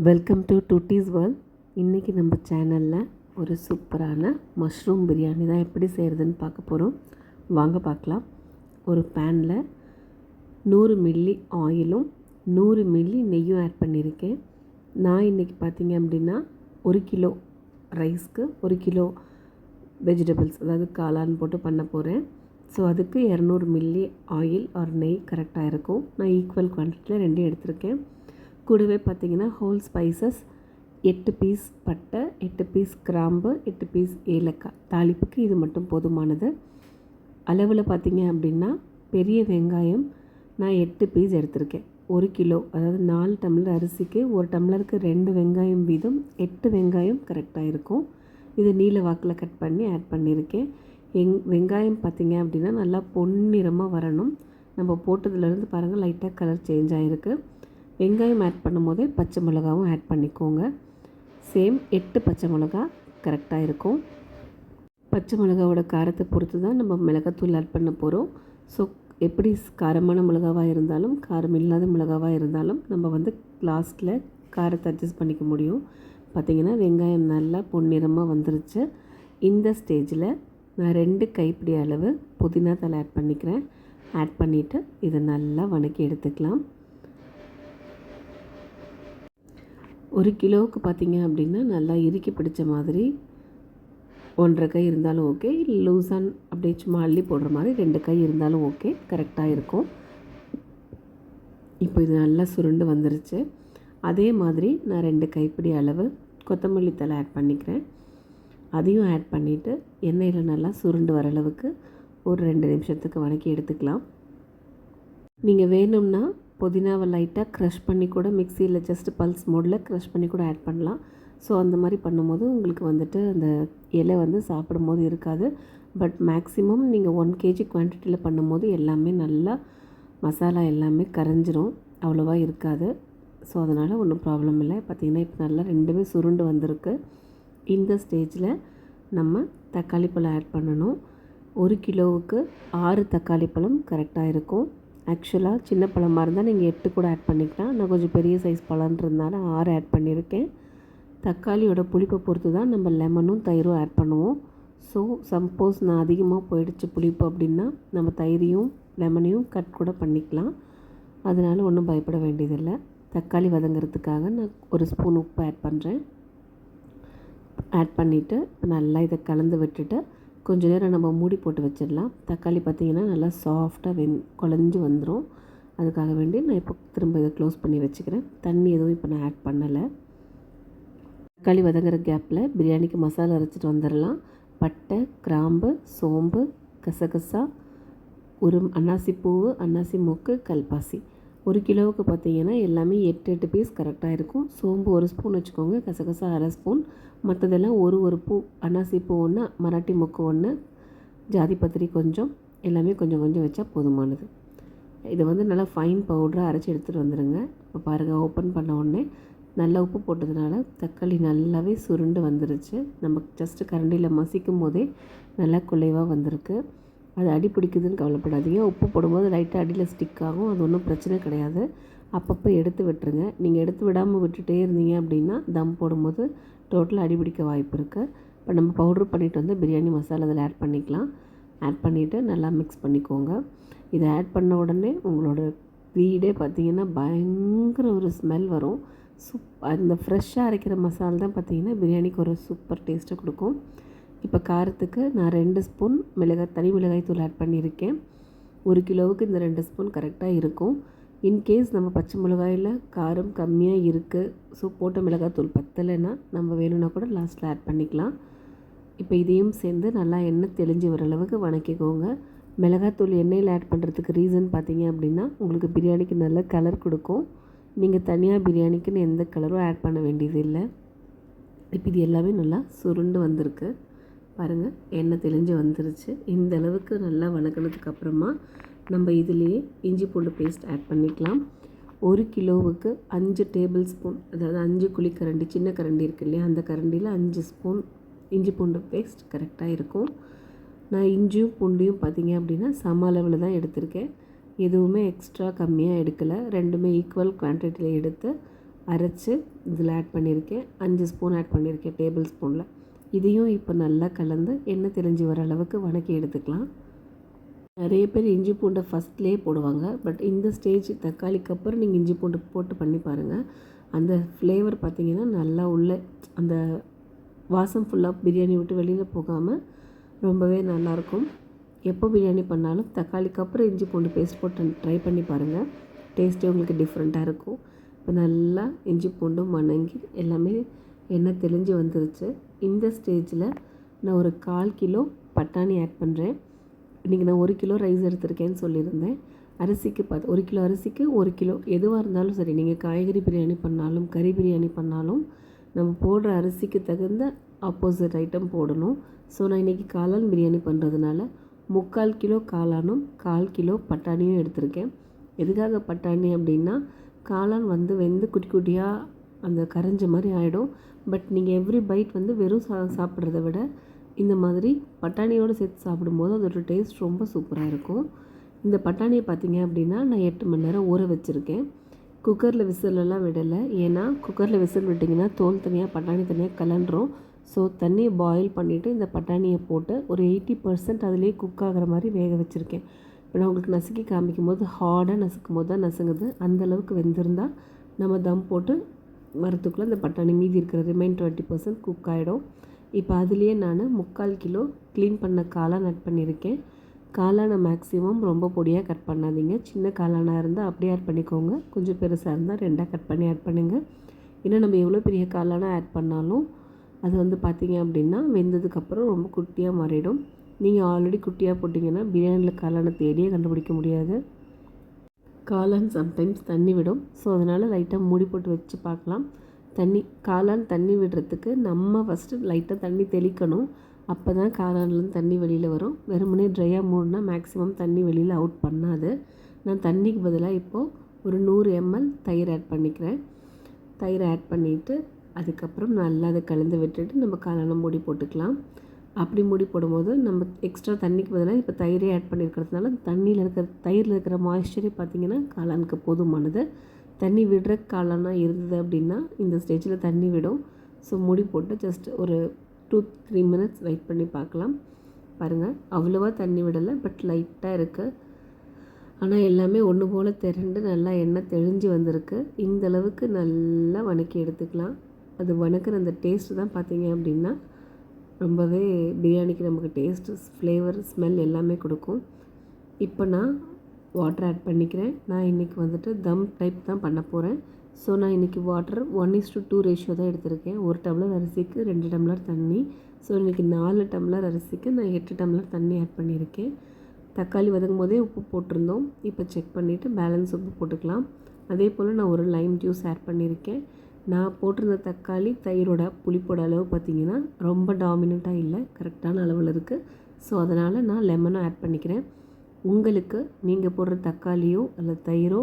Welcome to duties world. இன்றைக்கி நம்ம சேனலில் ஒரு சூப்பரான மஷ்ரூம் பிரியாணி தான் எப்படி செய்கிறதுன்னு பார்க்க போகிறோம். வாங்க பார்க்கலாம். ஒரு பேனில் 100 மில்லி ஆயிலும் 100 மில்லி நெய்யும் ஆட் பண்ணியிருக்கேன். நான் இன்றைக்கி பார்த்திங்க அப்படின்னா 1 கிலோ ரைஸ்க்கு 1 கிலோ வெஜிடபிள்ஸ், அதாவது காளான் போட்டு பண்ண போகிறேன். ஸோ அதுக்கு 200 மில்லி ஆயில் ஆர் நெய் கரெக்டாக இருக்கும். நான் ஈக்குவல் குவான்டிட்டியில் 2 எடுத்திருக்கேன். கூடவே பார்த்திங்கன்னா ஹோல் ஸ்பைசஸ் 8 பீஸ் பட்டை, 8 பீஸ் கிராம்பு, 8 பீஸ் ஏலக்காய். தாளிப்புக்கு இது மட்டும் போதுமானது. அளவில் பார்த்திங்க அப்படின்னா பெரிய வெங்காயம் நான் 8 பீஸ் எடுத்திருக்கேன். 1 கிலோ, அதாவது 4 டம்ளர் அரிசிக்கு 1 டம்ளருக்கு 2 வெங்காயம் வீதம் 8 வெங்காயம் கரெக்டாக இருக்கும். இது நீல வாக்கில் கட் பண்ணி ஆட் பண்ணியிருக்கேன். வெங்காயம் பார்த்திங்க அப்படின்னா நல்லா பொன்னிறமாக வரணும். நம்ம போட்டதுலேருந்து பாருங்கள் லைட்டாக கலர் சேஞ்ச் ஆகிருக்கு. வெங்காயம் ஆட் பண்ணும் போதே பச்சை மிளகாவும் ஆட் பண்ணிக்கோங்க. சேம் 8 பச்சை மிளகா கரெக்டாக இருக்கும். பச்சை மிளகாவோட காரத்தை பொறுத்து தான் நம்ம மிளகாத்தூள் ஆட் பண்ண போகிறோம். ஸோ எப்படி காரமான மிளகாவாக இருந்தாலும் காரம் இல்லாத மிளகாவாக இருந்தாலும் நம்ம லாஸ்ட்டில் காரத்தை அட்ஜஸ்ட் பண்ணிக்க முடியும். பார்த்திங்கன்னா வெங்காயம் நல்லா பொன்னிறமாக வந்துருச்சு. இந்த ஸ்டேஜில் நான் 2 கைப்பிடி அளவு புதினா தலை ஆட் பண்ணிக்கிறேன். ஆட் பண்ணிவிட்டு இதை நல்லா வதக்கி எடுத்துக்கலாம். 1 கிலோவுக்கு பார்த்திங்க அப்படின்னா நல்லா இறுக்கி பிடிச்ச மாதிரி 1.5 கை இருந்தாலும் ஓகே, லூஸான் அப்படியே சும்மா அள்ளி போடுற மாதிரி 2 கை இருந்தாலும் ஓகே, கரெக்டாக இருக்கும். இப்போ இது நல்லா சுருண்டு வந்துருச்சு. அதே மாதிரி நான் 2 கைப்பிடி அளவு கொத்தமல்லி தலை ஆட் பண்ணிக்கிறேன். அதையும் ஆட் பண்ணிவிட்டு எண்ணெயில் நல்லா சுருண்டு வர அளவுக்கு ஒரு 2 நிமிஷத்துக்கு வதக்கி எடுத்துக்கலாம். நீங்கள் வேணும்னா புதினாவை லைட்டாக க்ரஷ் பண்ணி கூட மிக்சியில் ஜஸ்ட் பல்ஸ் மோடில் க்ரஷ் பண்ணி கூட ஆட் பண்ணலாம். ஸோ அந்த மாதிரி பண்ணும்போது உங்களுக்கு அந்த இலை சாப்பிடும் போது இருக்காது. பட் மேக்ஸிமம் நீங்கள் 1 kg குவான்டிட்டியில் பண்ணும்போது எல்லாமே நல்லா மசாலா எல்லாமே கரைஞ்சிரும், அவ்வளோவா இருக்காது. ஸோ அதனால் ஒன்றும் ப்ராப்ளம் இல்லை. பார்த்திங்கன்னா இப்போ நல்லா 2மே சுருண்டு வந்திருக்கு. இந்த ஸ்டேஜில் நம்ம தக்காளி பழம் ஆட் பண்ணணும். 1 கிலோவுக்கு 6 தக்காளி பழம் கரெக்டாக இருக்கும். ஆக்சுவலாக சின்ன பழமாக இருந்தால் நீங்கள் 8 கூட ஆட் பண்ணிக்கலாம். நான் கொஞ்சம் பெரிய சைஸ் பழன்றதுனால 6 ஆட் பண்ணியிருக்கேன். தக்காளியோட புளிப்பை பொறுத்து தான் நம்ம லெமனும் தயிரும் ஆட் பண்ணுவோம். ஸோ சப்போஸ் நான் அதிகமாக போயிடுச்சு புளிப்பு அப்படின்னா நம்ம தயிரையும் லெமனையும் கட் கூட பண்ணிக்கலாம். அதனால் ஒன்றும் பயப்பட வேண்டியதில்லை. தக்காளி வதங்கிறதுக்காக நான் 1 ஸ்பூன் உப்பு ஆட் பண்ணுறேன். ஆட் பண்ணிவிட்டு நல்லா இதை கலந்து விட்டுட்டு கொஞ்சம் நேரம் நம்ம மூடி போட்டு வச்சிடலாம். தக்காளி பார்த்திங்கன்னா நல்லா சாஃப்டாக குழஞ்சி வந்துடும். அதுக்காக வேண்டி நான் இப்போ திரும்ப இதை க்ளோஸ் பண்ணி வச்சுக்கிறேன். தண்ணி எதுவும் இப்போ நான் ஆட் பண்ணலை. தக்காளி வதங்குற கேப்பில் பிரியாணிக்கு மசாலா அரைச்சிட்டு வந்துடலாம். பட்டை, கிராம்பு, சோம்பு, கசகசா, அன்னாசி பூவு, அன்னாசி மூக்கு, கல்பாசி. 1 கிலோவுக்கு பார்த்திங்கன்னா எல்லாமே 8 பீஸ் கரெக்டாக இருக்கும். சோம்பு 1 ஸ்பூன் வச்சுக்கோங்க, கசகசா 1/2 ஸ்பூன், மற்றதெல்லாம் ஒரு பூ, அன்னாசி பூ 1, மராட்டி மொக்கு 1, ஜாதி பத்திரி கொஞ்சம், எல்லாமே கொஞ்சம் கொஞ்சம் வச்சா போதுமானது. இதை நல்லா ஃபைன் பவுடராக அரைச்சி எடுத்துகிட்டு வந்துடுங்க. இப்போ பாருங்கள், ஓப்பன் பண்ண உடனே நல்லா உப்பு போட்டதுனால தக்காளி நல்லாவே சுருண்டு வந்துருச்சு. நம்ம ஜஸ்ட்டு கரண்டியில் மசிக்கும் போதே நல்லா குலைவாக வந்திருக்கு. அது அடி பிடிக்குதுன்னு கவலைப்படாதீங்க. உப்பு போடும்போது லைட்டாக அடியில் ஸ்டிக் ஆகும், அது ஒன்றும் பிரச்சனை கிடையாது. அப்பப்போ எடுத்து விட்டுருங்க. நீங்கள் எடுத்து விடாமல் விட்டுட்டே இருந்தீங்க அப்படின்னா தம் போடும்போது டோட்டலாக அடி பிடிக்க வாய்ப்பு இருக்குது. இப்போ நம்ம பவுட்ரு பண்ணிவிட்டு பிரியாணி மசாலா அதில் ஆட் பண்ணிக்கலாம். ஆட் பண்ணிவிட்டு நல்லா மிக்ஸ் பண்ணிக்கோங்க. இதை ஆட் பண்ண உடனே உங்களோட வீடே பார்த்திங்கன்னா பயங்கர ஒரு ஸ்மெல் வரும். அந்த ஃப்ரெஷ்ஷாக அரைக்கிற மசாலா தான் பார்த்திங்கன்னா பிரியாணிக்கு ஒரு சூப்பர் டேஸ்ட்டை கொடுக்கும். இப்போ காரத்துக்கு நான் 2 ஸ்பூன் தனி மிளகாய் தூள் ஆட் பண்ணியிருக்கேன். 1 கிலோவுக்கு இந்த 2 ஸ்பூன் கரெக்டாக இருக்கும். இன்கேஸ் நம்ம பச்சை மிளகாயில் காரம் கம்மியாக இருக்குது, ஸோ போட்ட மிளகாய் தூள் பத்தலைன்னா நம்ம வேணும்னா கூட லாஸ்ட்டில் ஆட் பண்ணிக்கலாம். இப்போ இதையும் சேர்ந்து நல்லா எண்ணெய் தெளிஞ்சு வர அளவுக்கு வதக்கிக்கோங்க. மிளகாத்தூள் எண்ணெயில் ஆட் பண்ணுறதுக்கு ரீசன் பார்த்திங்க அப்படின்னா உங்களுக்கு பிரியாணிக்கு நல்ல கலர் கொடுக்கும். நீங்கள் தனியாக பிரியாணிக்குன்னு எந்த கலரும் ஆட் பண்ண வேண்டியது இல்லை. இப்போ இது எல்லாமே நல்லா சுருண்டு வந்திருக்கு. பாருங்கள், எண்ணெய் தெளிஞ்சு வந்துருச்சு. இந்த அளவுக்கு நல்லா வதக்கினதுக்கு அப்புறமா நம்ம இதிலேயே இஞ்சி பூண்டு பேஸ்ட் ஆட் பண்ணிக்கலாம். 1 கிலோவுக்கு 5 டேபிள் ஸ்பூன், அதாவது 5 குழிக்கரண்டி, சின்ன கரண்டி இருக்குது இல்லையா, அந்த கரண்டியில் 5 ஸ்பூன் இஞ்சி பூண்டு பேஸ்ட் கரெக்டாக இருக்கும். நான் இஞ்சியும் பூண்டையும் பார்த்திங்க அப்படின்னா சம அளவில் தான் எடுத்திருக்கேன். எதுவுமே எக்ஸ்ட்ரா கம்மியாக எடுக்கலை. 2மே ஈக்குவல் குவான்டிட்டியில் எடுத்து அரைச்சி இதில் ஆட் பண்ணியிருக்கேன். 5 ஸ்பூன் ஆட் பண்ணியிருக்கேன் டேபிள் ஸ்பூனில். இதையும் இப்போ நல்லா கலந்து எண்ணெய் தெரிஞ்சு வர அளவுக்கு வதக்கி எடுத்துக்கலாம். நிறைய பேர் இஞ்சி பூண்டை ஃபஸ்ட்லேயே போடுவாங்க. பட் இந்த ஸ்டேஜ் தக்காளிக்கு அப்புறம் நீங்கள் இஞ்சி பூண்டு போட்டு பண்ணி பாருங்கள். அந்த ஃப்ளேவர் பார்த்திங்கன்னா நல்லா உள்ள அந்த வாசம் ஃபுல்லாக பிரியாணி விட்டு வெளியில் போகாமல் ரொம்பவே நல்லாயிருக்கும். எப்போ பிரியாணி பண்ணாலும் தக்காளிக்கு அப்புறம் இஞ்சி பூண்டு பேஸ்ட் போட்டு ட்ரை பண்ணி பாருங்கள். டேஸ்ட்டே உங்களுக்கு டிஃப்ரெண்ட்டாக இருக்கும். இப்போ நல்லா இஞ்சி பூண்டும் வணங்கி எல்லாமே எண்ணெய் தெளிஞ்சு வந்துருச்சு. இந்த ஸ்டேஜில் நான் ஒரு 1/4 கிலோ பட்டாணி ஆட் பண்ணுறேன். இன்றைக்கி நான் 1 கிலோ ரைஸ் எடுத்திருக்கேன்னு சொல்லியிருந்தேன். அரிசிக்கு 1 கிலோ அரிசிக்கு 1 கிலோ எதுவாக இருந்தாலும் சரி, நீங்கள் காய்கறி பிரியாணி பண்ணாலும் கறி பிரியாணி பண்ணாலும் நம்ம போடுற அரிசிக்கு தகுந்த ஆப்போசிட் ஐட்டம் போடணும். ஸோ நான் இன்றைக்கி காளான் பிரியாணி பண்ணுறதுனால 3/4 கிலோ காளானும் 1/4 கிலோ பட்டாணியும் எடுத்திருக்கேன். எதுக்காக பட்டாணி அப்படின்னா காளான் வெந்து குட்டி குட்டியாக அந்த கரைஞ்ச மாதிரி ஆகிடும். பட் நீங்கள் எவ்ரி பைட் வெறும் சாப்பிட்றத விட இந்த மாதிரி பட்டாணியோடு சேர்த்து சாப்பிடும்போது அதோட டேஸ்ட் ரொம்ப சூப்பராக இருக்கும். இந்த பட்டாணியை பார்த்திங்க அப்படின்னா நான் 8 மணி நேரம் ஊற வச்சுருக்கேன். குக்கரில் விசிலெல்லாம் விடலை. ஏன்னா குக்கரில் விசில் விட்டிங்கன்னா தோல் தனியாக பட்டாணி தனியாக கலண்டுரும். ஸோ தண்ணியை பாயில் பண்ணிவிட்டு இந்த பட்டாணியை போட்டு ஒரு 80% அதிலே குக் ஆகிற மாதிரி வேக வச்சுருக்கேன். இப்போ நான் உங்களுக்கு நசுக்கி காமிக்கும் போது ஹார்டாக நசுக்கும் போது தான் நசுங்குது. அந்தளவுக்கு வெந்திருந்தால் நம்ம தம் போட்டு வரத்துக்குள்ளே இந்த பட்டாணி மீதி இருக்கிற ரிமைன் 20% குக் ஆகிடும். இப்போ அதுலேயே நான் 3/4 கிலோ க்ளீன் பண்ண காளான் ஆட் பண்ணியிருக்கேன். காளானை மேக்ஸிமம் ரொம்ப பொடியாக கட் பண்ணாதீங்க. சின்ன காளானாக இருந்தால் அப்படியே ஆட் பண்ணிக்கோங்க. கொஞ்சம் பெருசாக இருந்தால் 2ஆக கட் பண்ணி ஆட் பண்ணுங்கள். இன்னும் நம்ம எவ்வளோ பெரிய காளானாக ஆட் பண்ணாலும் அது பார்த்திங்க அப்படின்னா வெந்ததுக்கப்புறம் ரொம்ப குட்டியாக மாறிடும். நீங்கள் ஆல்ரெடி குட்டியாக போட்டிங்கன்னா பிரியாணியில் காளானை தேடியே கண்டுபிடிக்க முடியாது. காளான் சம்டைம்ஸ் தண்ணி விடும். ஸோ அதனால் லைட்டாக மூடி போட்டு வச்சு பார்க்கலாம். காளான் தண்ணி விடுறதுக்கு நம்ம ஃபஸ்ட்டு லைட்டாக தண்ணி தெளிக்கணும். அப்போ தான் காளான்லேருந்து தண்ணி வெளியில் வரும். வெறுமனே ட்ரையாக மூடினா மேக்ஸிமம் தண்ணி வெளியில் அவுட் பண்ணாது. நான் தண்ணிக்கு பதிலாக இப்போது ஒரு 100 ml தயிர் ஆட் பண்ணிக்கிறேன். தயிர் ஆட் பண்ணிவிட்டு அதுக்கப்புறம் நல்லா அதை கலந்து விட்டுட்டு நம்ம காளானை மூடி போட்டுக்கலாம். அப்படி மூடி போடும்போது நம்ம எக்ஸ்ட்ரா தண்ணிக்கு பதிலாக இப்போ தயிரே ஆட் பண்ணியிருக்கிறதுனால தயிரில் இருக்கிற மாய்ஸ்சரே பார்த்திங்கன்னா காளானுக்கு போதுமானது. தண்ணி விடுற காளானாக இருந்தது அப்படின்னா இந்த ஸ்டேஜில் தண்ணி விடும். ஸோ மூடி போட்டு ஜஸ்ட் ஒரு 2-3 மினிட்ஸ் வெயிட் பண்ணி பார்க்கலாம். பாருங்கள், அவ்வளோவா தண்ணி விடலை, பட் லைட்டாக இருக்குது. ஆனால் எல்லாமே ஒன்று போல் திரண்டு நல்லா எண்ணெய் தெளிஞ்சு வந்திருக்கு. இந்தளவுக்கு நல்லா வதக்கி எடுத்துக்கலாம். அது வதக்குற அந்த டேஸ்ட்டு தான் பார்த்திங்க அப்படின்னா ரொம்பவே பிரியாணிக்கு நமக்கு டேஸ்ட்டு, ஃப்ளேவர், ஸ்மெல் எல்லாமே கொடுக்கும். இப்போ நான் வாட்டர் ஆட் பண்ணிக்கிறேன். நான் இன்றைக்கி தம் டைப் தான் பண்ண போகிறேன். ஸோ நான் இன்றைக்கி வாட்டர் 1:2 ரேஷியோ தான் எடுத்திருக்கேன். 1 டம்ளர் அரிசிக்கு 2 டம்ளர் தண்ணி. ஸோ இன்றைக்கி 4 டம்ளர் அரிசிக்கு நான் 8 டம்ளர் தண்ணி ஆட் பண்ணியிருக்கேன். தக்காளி வதக்கும் போதே உப்பு போட்டிருந்தோம். இப்போ செக் பண்ணிவிட்டு பேலன்ஸ் உப்பு போட்டுக்கலாம். அதே போல் நான் ஒரு லைம் ஜூஸ் ஆட் பண்ணியிருக்கேன். நான் போட்டிருந்த தக்காளி தயிரோட புளிப்போட அளவு பார்த்திங்கன்னா ரொம்ப டாமினண்ட்டாக இல்லை, கரெக்டான அளவில் இருக்குது. ஸோ அதனால் நான் லெமனும் ஆட் பண்ணிக்கிறேன். உங்களுக்கு நீங்கள் போடுற தக்காளியோ அல்லது தயிரோ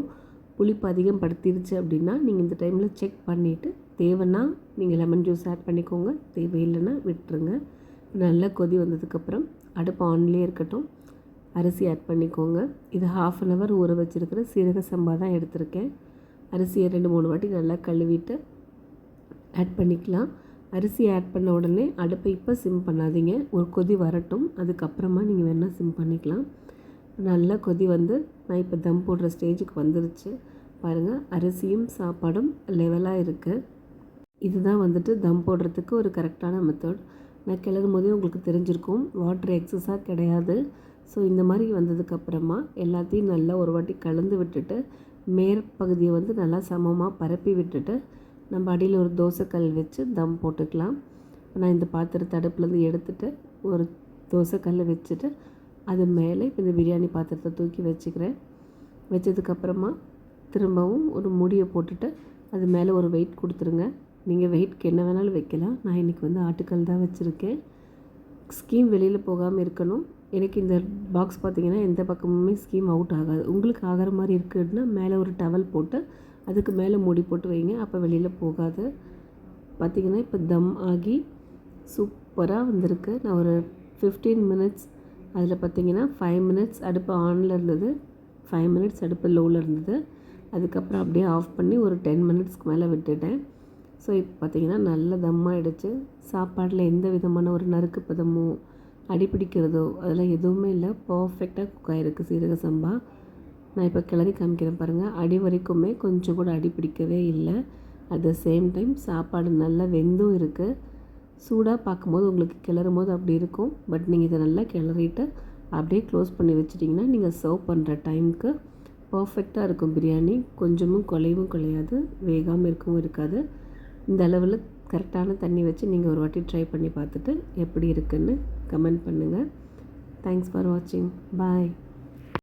புளிப்பு அதிகம் படுத்திருச்சு அப்படின்னா நீங்கள் இந்த டைமில் செக் பண்ணிவிட்டு தேவைன்னா நீங்கள் லெமன் ஜூஸ் ஆட் பண்ணிக்கோங்க. தேவையில்லைன்னா விட்டுருங்க. நல்லா கொதி வந்ததுக்கப்புறம் அடுப்பு ஆன்லேயே இருக்கட்டும். அரிசி ஆட் பண்ணிக்கோங்க. இது 1/2 அன் ஹவர் ஊற வச்சுருக்கிற சீரக சம்பா தான் எடுத்திருக்கேன். அரிசியை 2-3 வாட்டி நல்லா கழுவிட்டு ஆட் பண்ணிக்கலாம். அரிசி ஆட் பண்ண உடனே அடுப்பை இப்போ சிம் பண்ணாதீங்க. ஒரு கொதி வரட்டும், அதுக்கப்புறமா நீங்கள் வேணால் சிம் பண்ணிக்கலாம். நல்லா கொதி நான் இப்போ தம் போடுற ஸ்டேஜுக்கு வந்துருச்சு. பாருங்கள், அரிசியும் சாப்பாடும் லெவலாக இருக்குது. இதுதான் தம் போடுறதுக்கு ஒரு கரெக்டான மெத்தட். நான் கிளறும் போதே உங்களுக்கு தெரிஞ்சிருக்கும், வாட்டர் எக்ஸஸாக கிடையாது. ஸோ இந்த மாதிரி வந்ததுக்கப்புறமா எல்லாத்தையும் நல்லா ஒரு வாட்டி கலந்து விட்டுட்டு மேற்பகுதியை நல்லா சமமாக பரப்பி விட்டுட்டு நம்ம அடியில் ஒரு தோசைக்கல் வச்சு தம் போட்டுக்கலாம். நான் இந்த பாத்திரத்தை அடுப்புலேருந்து எடுத்துகிட்டு ஒரு தோசைக்கல்லை வச்சுட்டு அது மேலே இப்போ இந்த பிரியாணி பாத்திரத்தை தூக்கி வச்சுக்கிறேன். வச்சதுக்கப்புறமா திரும்பவும் ஒரு மூடியை போட்டுட்டு அது மேலே ஒரு வெயிட் கொடுத்துருங்க. நீங்கள் வெயிட்க்கு என்ன வேணாலும் வைக்கலாம். நான் இன்றைக்கி ஆட்டுக்கல் தான் வச்சுருக்கேன். ஸ்கீம் வெளியில் போகாமல் இருக்கணும். எனக்கு இந்த பாக்ஸ் பார்த்திங்கன்னா எந்த பக்கமுமே ஸ்கீம் அவுட் ஆகாது. உங்களுக்கு ஆகிற மாதிரி இருக்குதுன்னா மேலே ஒரு டவல் போட்டு அதுக்கு மேலே மூடி போட்டு வைங்க. அப்போ வெளியில் போகாது. பார்த்திங்கன்னா இப்போ தம் ஆகி சூப்பராக வந்திருக்கு. நான் ஒரு 15 மினிட்ஸ் அதில் பார்த்திங்கன்னா 5 மினிட்ஸ் அடுப்பு ஆனில் இருந்தது, 5 மினிட்ஸ் அடுப்பு லோவில் இருந்தது. அதுக்கப்புறம் அப்படியே ஆஃப் பண்ணி ஒரு 10 மினிட்ஸ்க்கு மேலே விட்டுட்டேன். ஸோ இப்போ பார்த்திங்கன்னா நல்ல தம்மாகிடுச்சு. சாப்பாடில் எந்த விதமான ஒரு நறுக்கு பதமோ அடிப்பிடிக்கிறதோ அதெல்லாம் எதுவுமே இல்லை. பர்ஃபெக்டாக குக் ஆகிருக்கு சீரக சம்பா. நான் இப்போ கிளறி காமிக்கிறேன் பாருங்கள். அடி வரைக்குமே கொஞ்சம் கூட அடி பிடிக்கவே இல்லை. அட் த சேம் டைம் சாப்பாடு நல்லா வெந்தும் இருக்குது. சூடாக பார்க்கும்போது உங்களுக்கு கிளறும் போது அப்படி இருக்கும். பட் நீங்கள் இதை நல்லா கிளறிட்டு அப்படியே க்ளோஸ் பண்ணி வச்சிட்டிங்கன்னா நீங்கள் சர்வ் பண்ணுற டைமுக்கு பர்ஃபெக்டாக இருக்கும் பிரியாணி. கொஞ்சமும் குலையவும் குலையாது, வேகாமல் இருக்கவும் இருக்காது. இந்த அளவில் கரெக்டான தண்ணி வச்சு நீங்கள் ஒரு வாட்டி ட்ரை பண்ணி பார்த்துட்டு எப்படி இருக்குன்னு கமெண்ட் பண்ணுங்கள். தேங்க்ஸ் ஃபார் வாட்சிங். பாய்.